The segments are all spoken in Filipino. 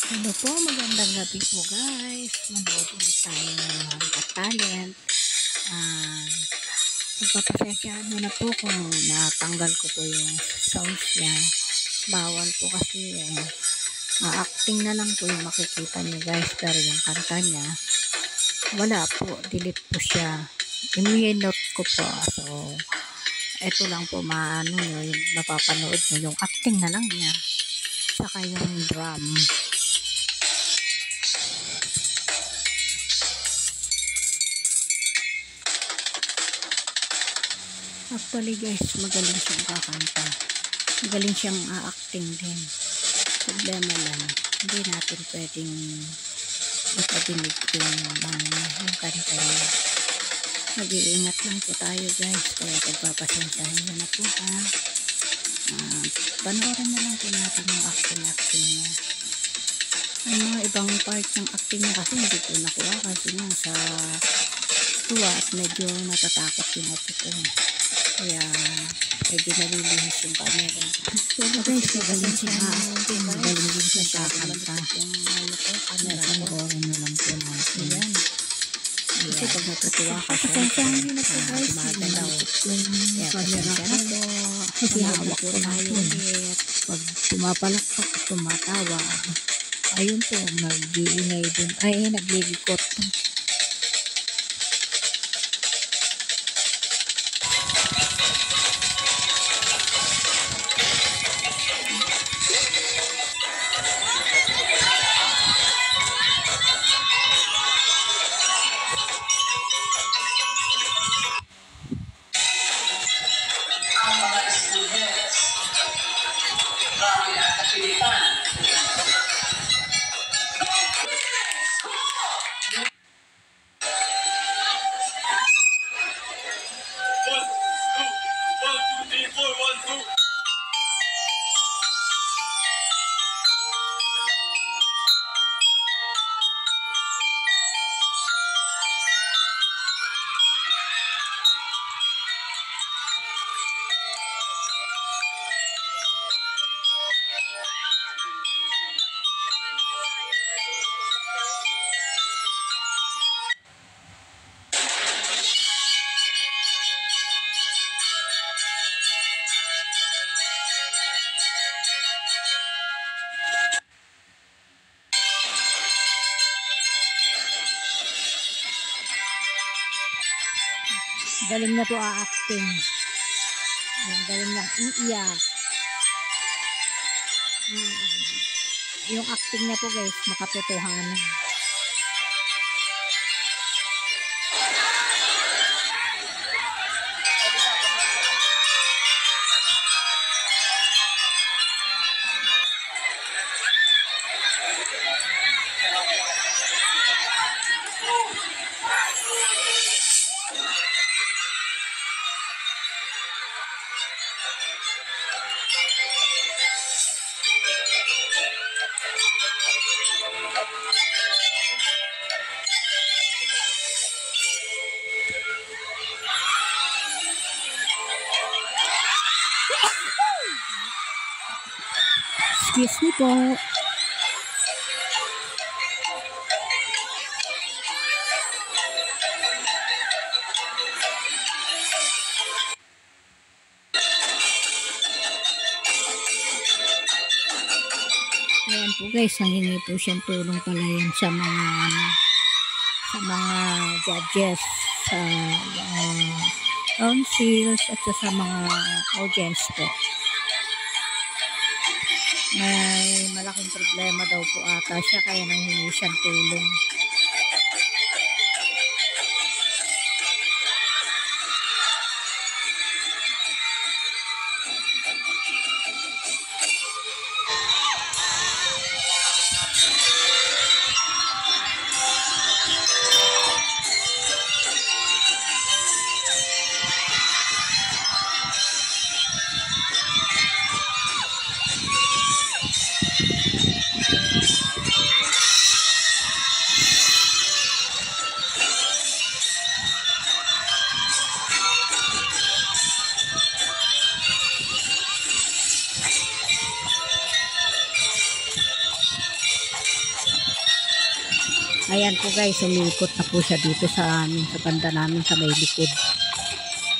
Hello po, magandang gabi po guys. Manood ulit tayo ng Got Talent. Pagpapasensyahan nyo na po kung natanggal ko po yung sounds niya. Bawal po kasi acting na lang po yung makikita nyo guys. Pero yung kanta niya, wala po. Delete po siya. I-note ko po. So, ito lang po maano nyo, yung mapapanood nyo. Yung acting na lang niya. Saka yung drum. Actually guys, magaling siyang kakanta. Magaling siyang acting din. Problema lang, hindi natin pwedeng ipadinig yung kanta niya. Mag-iingat lang po tayo guys, kaya pagpapasensyahan nyo na po ha. Panoorin na lang po natin yung acting niya. Ang mga ibang part ng acting niya kasi hindi ko nakuha kasi nga sa tuwa at medyo natatakot yung ako ko. Kaya medyo nalilihis yung camera. Pero guys, magaling siya magaling din siya sa kanta. Yung camera panoorin na lang po natin. Ayan. Kasi pag natutuwa ka siya, gumagalaw. Kaya pasensya na po. Kasi hawak ko tayo ulit. Pag pumapalakpak, tumatawa. Ayun po, nag-iingay din. Ay, nagligikot. Galing na po acting. Galing na iiyak. Yung acting niya po guys, makatotohanan. Excuse me po. Ayan po guys, nangingi po siyang tulong pala yan sa mga judges, sa councils at sa mga audience po. May malaking problema daw po ata siya, kaya nanghingi siyang tulong. Ayan po guys, umikot na po siya dito sa amin, sa banda namin sa may likod.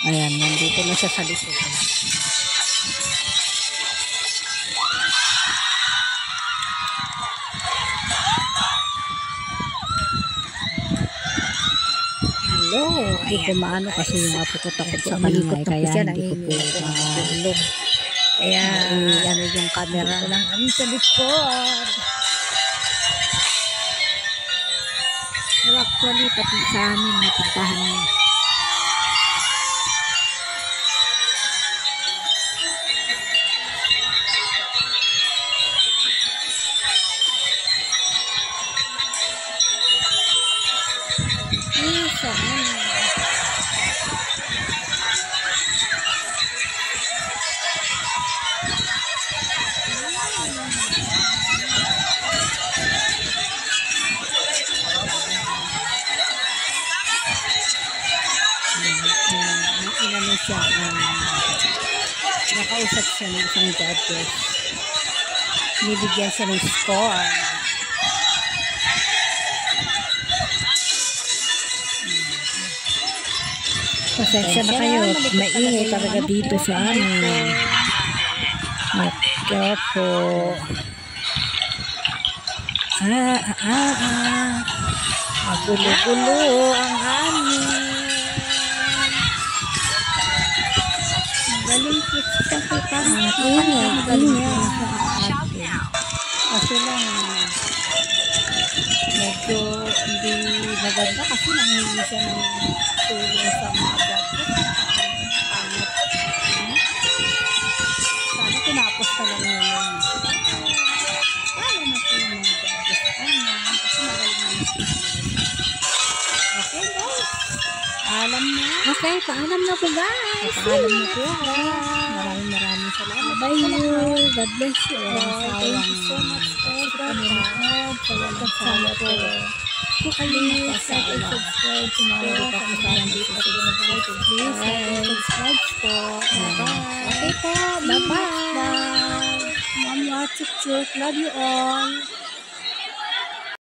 Ayan, nandito na siya sa likod. Hello. Hindi ko maano kasi yung apo ko takot sa kanya, kaya hindi ko po tulog. Kaya ano yung camera. ito lang kami sa likod. Pero actually, pati sa amin, napuntahan niya. Inano siya, nakausap siya ng isang judges. Nibigyan siya ng score. Pasensya na kayo. Maingay talaga dito sa amin. Kaya po. Magulo-gulo ang amin. Galing po siya po parang Ingay. Kasi lang, medyo hindi maganda kasi nangingi siya ng tulong sa mga judges. Pangit. Sana tinapos ka lang ngayon. Paano na po yung mga judges sa kanya? Kasi magaling naman siya. Okay guys. Paalam na. Okay, paalam na po guys. Paalam na po. Maraming salamat. Bye you. God bless you. Thank you so much po sa panonood. Salamat po. Please like and subscribe to my subscribe po. Okay po. Bye-bye. Mama, chuk-chuk. Love you all.